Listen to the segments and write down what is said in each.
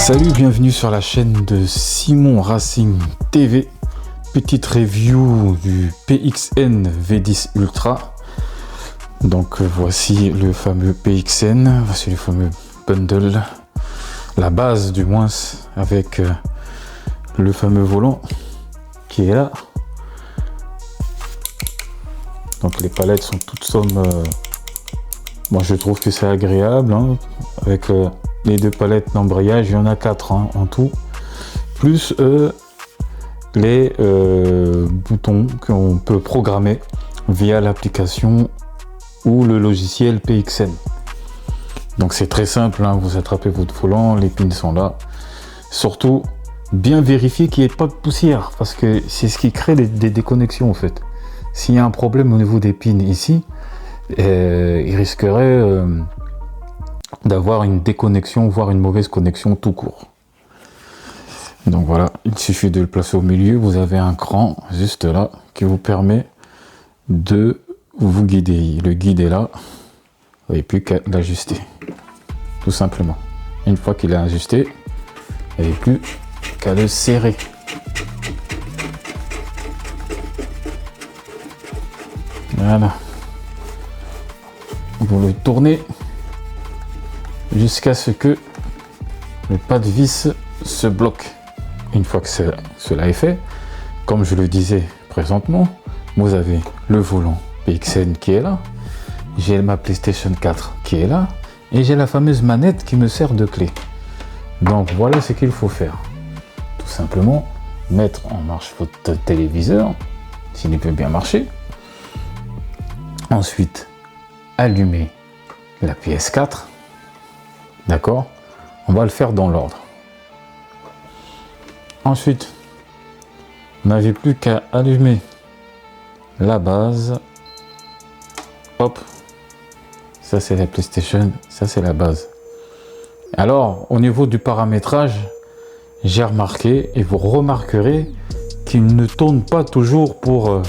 Salut, bienvenue sur la chaîne de Simon Racing TV. Petite review du PXN V10 Ultra. Donc voici le fameux PXN, voici le fameux bundle, la base du moins, avec le fameux volant qui est là. Donc les palettes sont toutes sommes, moi je trouve que c'est agréable, hein, avec les deux palettes d'embrayage, il y en a 4 hein, en tout, plus les boutons qu'on peut programmer via l'application ou le logiciel PXN. Donc c'est très simple, hein, vous attrapez votre volant, les pins sont là. Surtout, bien vérifier qu'il n'y ait pas de poussière, parce que c'est ce qui crée des déconnexions en fait. S'il y a un problème au niveau des pins ici, il risquerait d'avoir une déconnexion, voire une mauvaise connexion tout court. Donc voilà, il suffit de le placer au milieu, vous avez un cran juste là qui vous permet de vous guider. Le guide est là, vous n'avez plus qu'à l'ajuster, tout simplement. Une fois qu'il est ajusté, vous n'avez plus qu'à le serrer. Voilà. Vous le tournez jusqu'à ce que le pas de vis se bloque. Une fois que cela est fait, comme je le disais présentement, vous avez le volant PXN qui est là, j'ai ma PlayStation 4 qui est là, et j'ai la fameuse manette qui me sert de clé. Donc voilà ce qu'il faut faire. Tout simplement, mettre en marche votre téléviseur, s'il peut bien marcher. Ensuite, allumer la PS4. D'accord? On va le faire dans l'ordre. Ensuite, on n'avait plus qu'à allumer la base. Hop. Ça, c'est la PlayStation. Ça, c'est la base. Alors, au niveau du paramétrage, j'ai remarqué, et vous remarquerez qu'il ne tourne pas toujours pour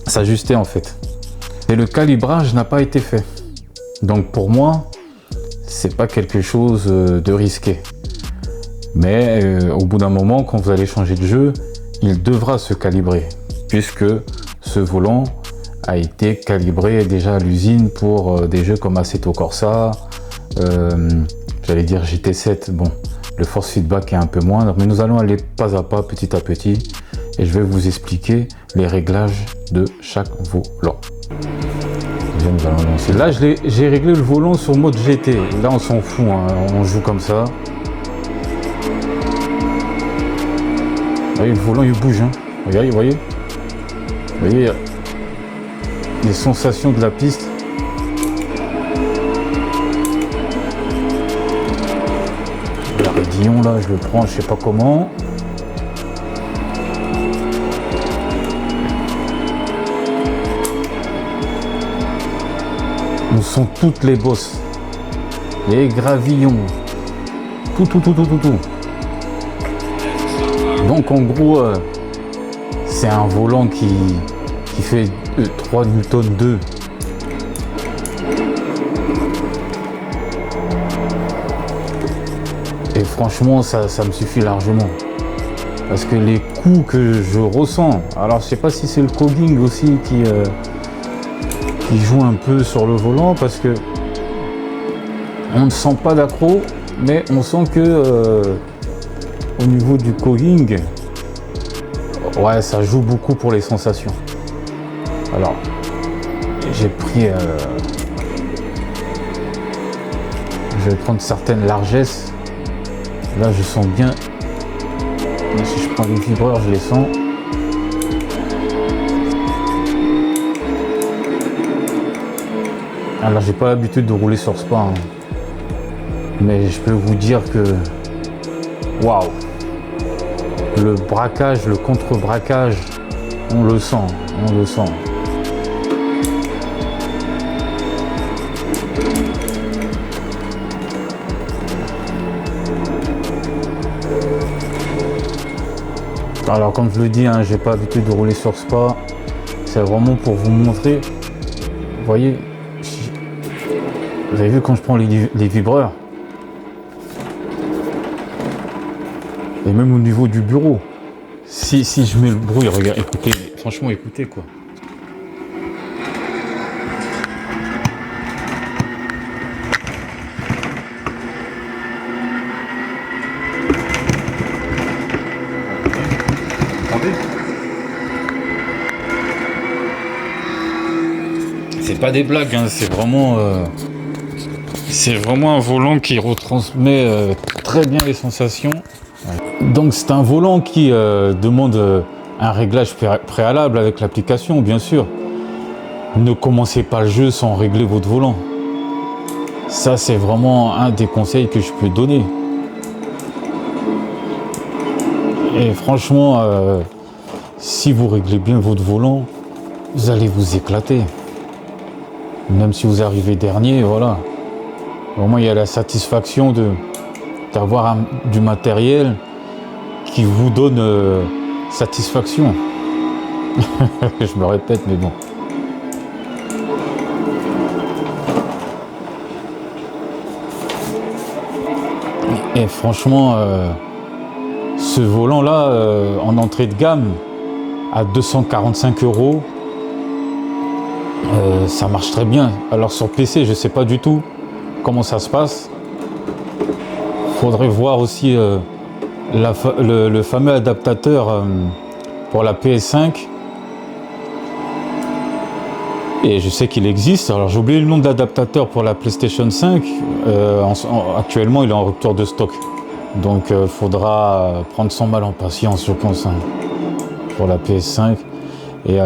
s'ajuster en fait. Et le calibrage n'a pas été fait. Donc pour moi, c'est pas quelque chose de risqué. Mais au bout d'un moment, quand vous allez changer de jeu, il devra se calibrer, puisque ce volant a été calibré déjà à l'usine pour des jeux comme Assetto Corsa, j'allais dire GT7. Bon, le force feedback est un peu moindre, mais nous allons aller pas à pas, petit à petit, et je vais vous expliquer les réglages de chaque volant. Déjà, nous allons lancer. Là, j'ai réglé le volant sur mode GT. Là, on s'en fout, hein, on joue comme ça. Vous voyez, le volant il bouge, hein. Regardez, vous voyez, les sensations de la piste. Le raidillon là, je le prends, je sais pas comment. Où sont toutes les bosses, les gravillons, tout. Donc en gros, c'est un volant qui fait 3 Newton 2. Et franchement, ça me suffit largement. Parce que les coups que je ressens, alors je sais pas si c'est le cogging aussi qui joue un peu sur le volant, parce que on ne sent pas d'accro, mais on sent que au niveau du cogging, ouais, ça joue beaucoup pour les sensations. Alors, j'ai pris, je vais prendre certaines largesses. Là, je sens bien. Mais si je prends les vibreurs, je les sens. Alors, j'ai pas l'habitude de rouler sur Spa, hein. Mais je peux vous dire que, waouh, le braquage, le contre-braquage, on le sent. Alors, comme je le dis, hein, j'ai pas l'habitude de rouler sur Spa. C'est vraiment pour vous montrer. Vous voyez, vous avez vu quand je prends les vibreurs, Et même au niveau du bureau. Si je mets le bruit, regarde, écoutez, franchement, écoutez quoi. Attendez. C'est pas des blagues, hein, c'est vraiment un volant qui retransmet très bien les sensations. Donc c'est un volant qui demande un réglage préalable avec l'application, bien sûr. Ne commencez pas le jeu sans régler votre volant. Ça, c'est vraiment un des conseils que je peux donner. Et franchement, si vous réglez bien votre volant, vous allez vous éclater. Même si vous arrivez dernier, voilà. Au moins, il y a la satisfaction d'avoir du matériel qui vous donne satisfaction. Je me répète, mais bon. Et franchement, ce volant-là, en entrée de gamme, à 245 €, ça marche très bien. Alors sur PC, je ne sais pas du tout comment ça se passe. Faudrait voir aussi le fameux adaptateur pour la PS5. Et je sais qu'il existe. Alors j'ai oublié le nom de l'adaptateur pour la PlayStation 5. Actuellement, il est en rupture de stock. Donc faudra prendre son mal en patience, je pense, hein, pour la PS5. Et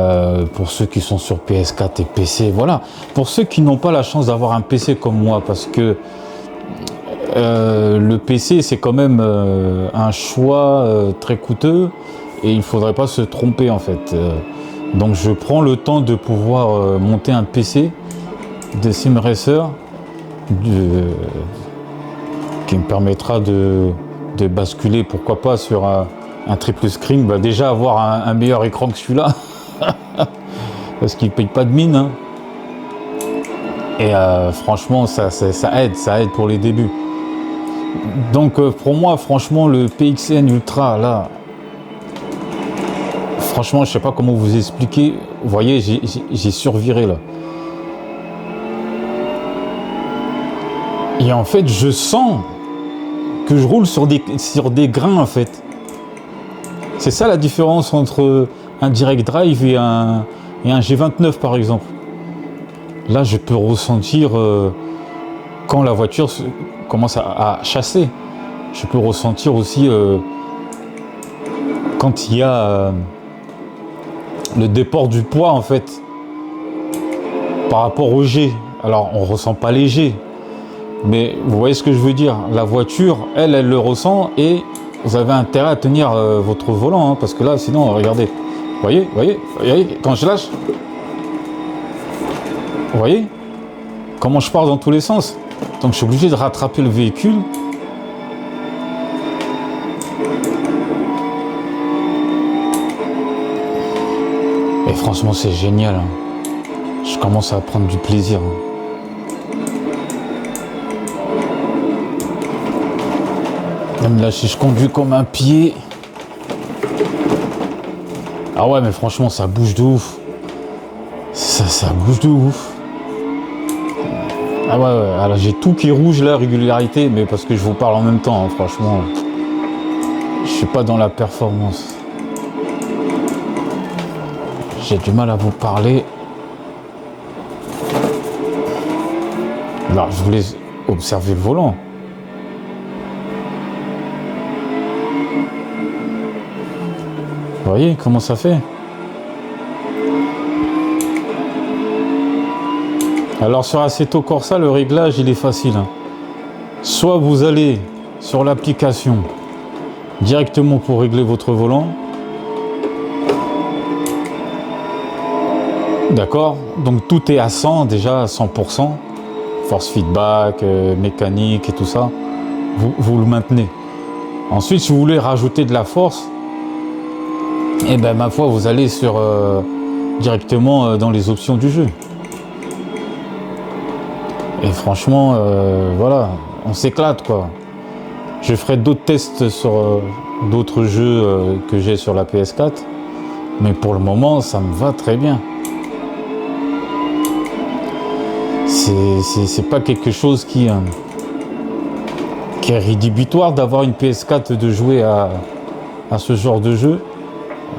pour ceux qui sont sur PS4 et PC, voilà. Pour ceux qui n'ont pas la chance d'avoir un PC comme moi, parce que le PC, c'est quand même un choix très coûteux et il ne faudrait pas se tromper en fait. Donc je prends le temps de pouvoir monter un PC de Sim Racer qui me permettra de basculer, pourquoi pas, sur un triple screen. Bah, déjà avoir un meilleur écran que celui-là, parce qu'il ne paye pas de mine. Hein. Et franchement, ça aide pour les débuts. Donc pour moi, franchement, le PXN Ultra, là, franchement, je sais pas comment vous expliquer. Vous voyez, j'ai surviré là. Et en fait, je sens que je roule sur des grains, en fait. C'est ça la différence entre un Direct Drive et un G29, par exemple. Là, je peux ressentir quand la voiture commence à chasser. Je peux ressentir aussi quand il y a le déport du poids, en fait, par rapport au G. Alors, on ne ressent pas les G, mais vous voyez ce que je veux dire. La voiture, elle le ressent et vous avez intérêt à tenir votre volant, hein, parce que là, sinon, regardez. Vous voyez, quand je lâche, vous voyez comment je pars dans tous les sens. Donc, je suis obligé de rattraper le véhicule. Et franchement, c'est génial. Hein. Je commence à prendre du plaisir. Hein. Même là, si je conduis comme un pied. Ah ouais, mais franchement, ça bouge de ouf. Ça bouge de ouf. Ah ouais. Alors j'ai tout qui est rouge là, régularité, mais parce que je vous parle en même temps, hein, franchement. Je suis pas dans la performance. J'ai du mal à vous parler. Alors, je voulais observer le volant. Vous voyez comment ça fait? Alors, sur Assetto Corsa, le réglage, il est facile. Hein. Soit vous allez sur l'application directement pour régler votre volant. D'accord, donc tout est à 100 déjà, à 100%, force feedback, mécanique et tout ça, vous le maintenez. Ensuite, si vous voulez rajouter de la force, eh ben ma foi, vous allez sur directement dans les options du jeu. Et franchement, voilà, on s'éclate quoi. Je ferai d'autres tests sur d'autres jeux que j'ai sur la PS4. Mais pour le moment, ça me va très bien. C'est pas quelque chose qui est rédhibitoire d'avoir une PS4 de jouer à ce genre de jeu.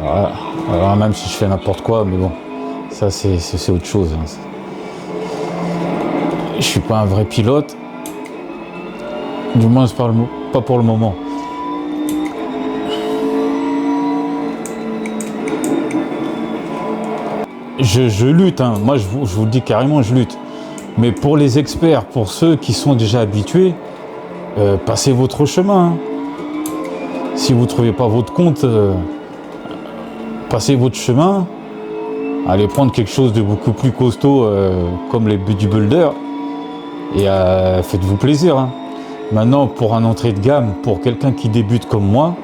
Voilà. Alors même si je fais n'importe quoi, mais bon, ça c'est autre chose. Hein. Je suis pas un vrai pilote. Du moins pas pour le moment. Je lutte, hein. Moi je vous le dis carrément, je lutte. Mais pour les experts, pour ceux qui sont déjà habitués, passez votre chemin. Hein. Si vous ne trouvez pas votre compte, passez votre chemin. Allez prendre quelque chose de beaucoup plus costaud comme les bodybuilders et faites-vous plaisir. Hein. Maintenant, pour un entrée de gamme, pour quelqu'un qui débute comme moi,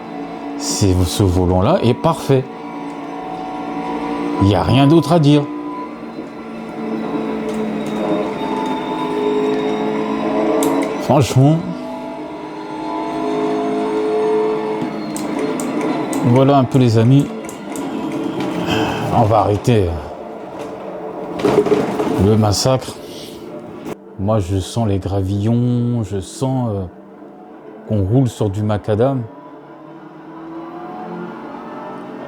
ce volant-là est parfait. Il n'y a rien d'autre à dire. Franchement, voilà un peu les amis. On va arrêter le massacre. Moi je sens les gravillons, je sens qu'on roule sur du macadam.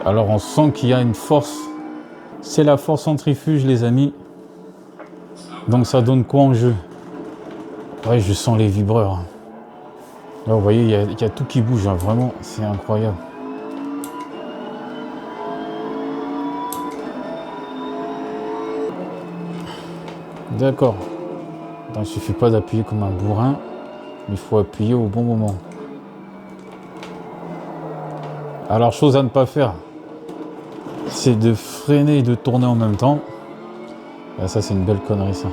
Alors on sent qu'il y a une force. C'est la force centrifuge les amis. Donc ça donne quoi en jeu? Ouais, je sens les vibreurs. Là vous voyez, il y a tout qui bouge, hein. Vraiment, c'est incroyable. D'accord. Il ne suffit pas d'appuyer comme un bourrin, mais il faut appuyer au bon moment. Alors, chose à ne pas faire, c'est de freiner et de tourner en même temps. Là, ça, c'est une belle connerie, ça.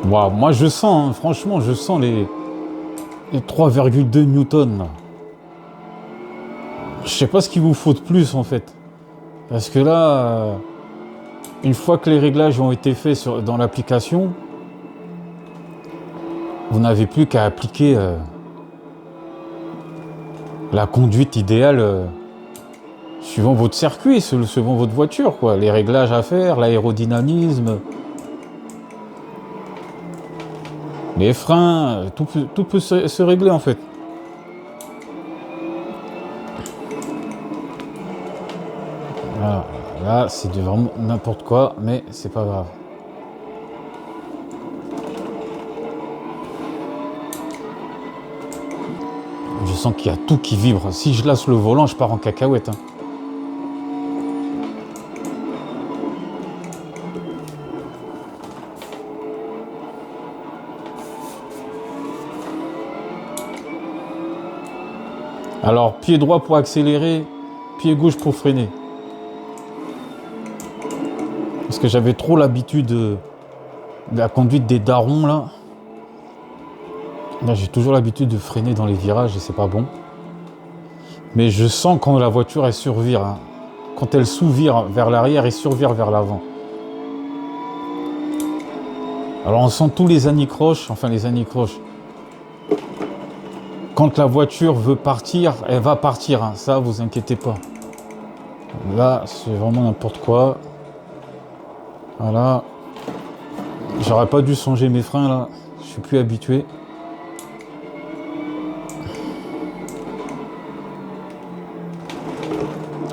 Wow, moi, je sens, hein, franchement, je sens les 3,2 newtons, là. Je sais pas ce qu'il vous faut de plus en fait. Parce que là, une fois que les réglages ont été faits dans l'application, vous n'avez plus qu'à appliquer la conduite idéale suivant votre circuit, suivant votre voiture, quoi. Les réglages à faire, l'aérodynamisme, les freins, tout peut se régler en fait. Voilà. Là, c'est vraiment n'importe quoi, mais c'est pas grave. Je sens qu'il y a tout qui vibre. Si je lâche le volant, je pars en cacahuète. Hein. Alors, pied droit pour accélérer, pied gauche pour freiner. Parce que j'avais trop l'habitude de la conduite des darons, là. Là, j'ai toujours l'habitude de freiner dans les virages et c'est pas bon. Mais je sens quand la voiture, elle survire. Hein. Quand elle sous-vire vers l'arrière et survire vers l'avant. Alors, on sent tous les anicroches, enfin les anicroches. Quand la voiture veut partir, elle va partir. Hein. Ça, vous inquiétez pas. Là, c'est vraiment n'importe quoi. Voilà. J'aurais pas dû changer mes freins là. Je suis plus habitué.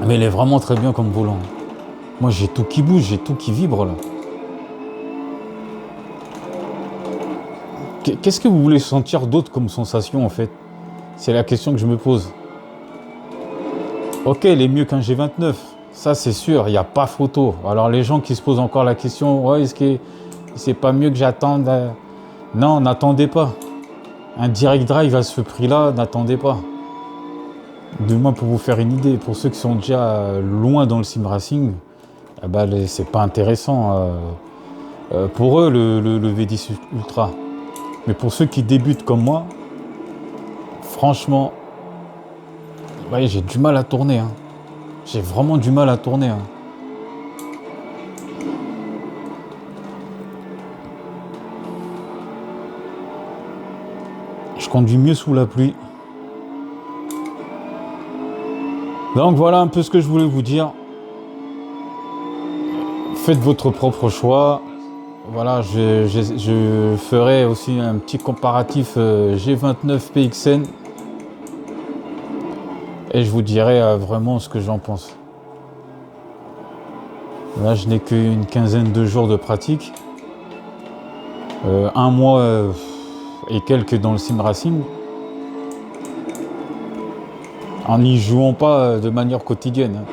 Mais il est vraiment très bien comme volant. Moi j'ai tout qui bouge, j'ai tout qui vibre là. Qu'est-ce que vous voulez sentir d'autre comme sensation en fait? C'est la question que je me pose. Ok, il est mieux qu'un G29. Ça, c'est sûr, il n'y a pas photo. Alors, les gens qui se posent encore la question, ouais, est-ce que c'est pas mieux que j'attende? Non, n'attendez pas. Un direct drive à ce prix-là, n'attendez pas. Du moins pour vous faire une idée. Pour ceux qui sont déjà loin dans le sim racing, eh ben, c'est pas intéressant pour eux le V10 Ultra. Mais pour ceux qui débutent comme moi, franchement, ouais, j'ai du mal à tourner. Hein. J'ai vraiment du mal à tourner. Hein. Je conduis mieux sous la pluie. Donc voilà un peu ce que je voulais vous dire. Faites votre propre choix. Voilà, je ferai aussi un petit comparatif G29 PXN. Et je vous dirai vraiment ce que j'en pense. Là, je n'ai qu'une quinzaine de jours de pratique. Un mois et quelques dans le sim racing. En n'y jouant pas de manière quotidienne.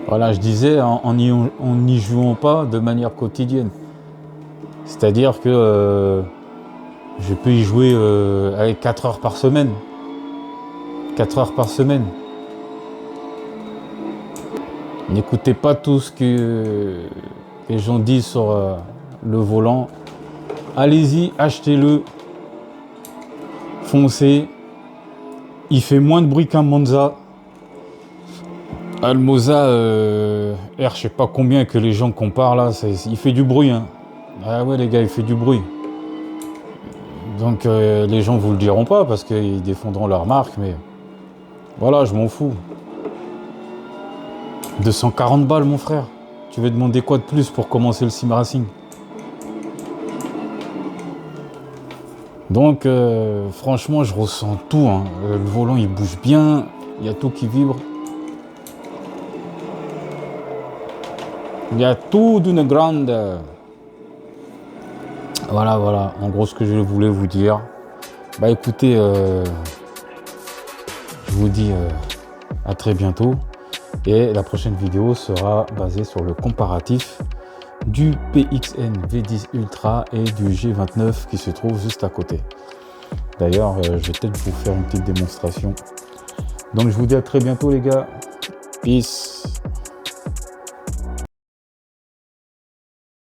Voilà, je disais, en n'y jouant pas de manière quotidienne. C'est-à-dire que je peux y jouer avec 4 heures par semaine. 4 heures par semaine. N'écoutez pas tout ce que les gens disent sur le volant. Allez-y, achetez-le. Foncez. Il fait moins de bruit qu'un Monza. Le Monza R, je sais pas combien que les gens comparent là. Il fait du bruit. Hein. Ah ouais les gars, il fait du bruit. Donc les gens vous le diront pas parce qu'ils défendront leur marque. Mais voilà, je m'en fous. 240 balles mon frère. Tu veux demander quoi de plus pour commencer le sim racing? Donc franchement je ressens tout. Hein. Le volant il bouge bien. Il y a tout qui vibre. Il y a tout d'une grande. Voilà. En gros ce que je voulais vous dire. Bah écoutez, je vous dis à très bientôt. Et la prochaine vidéo sera basée sur le comparatif du PXN V10 Ultra et du G29 qui se trouve juste à côté. D'ailleurs, je vais peut-être vous faire une petite démonstration. Donc je vous dis à très bientôt les gars. Peace.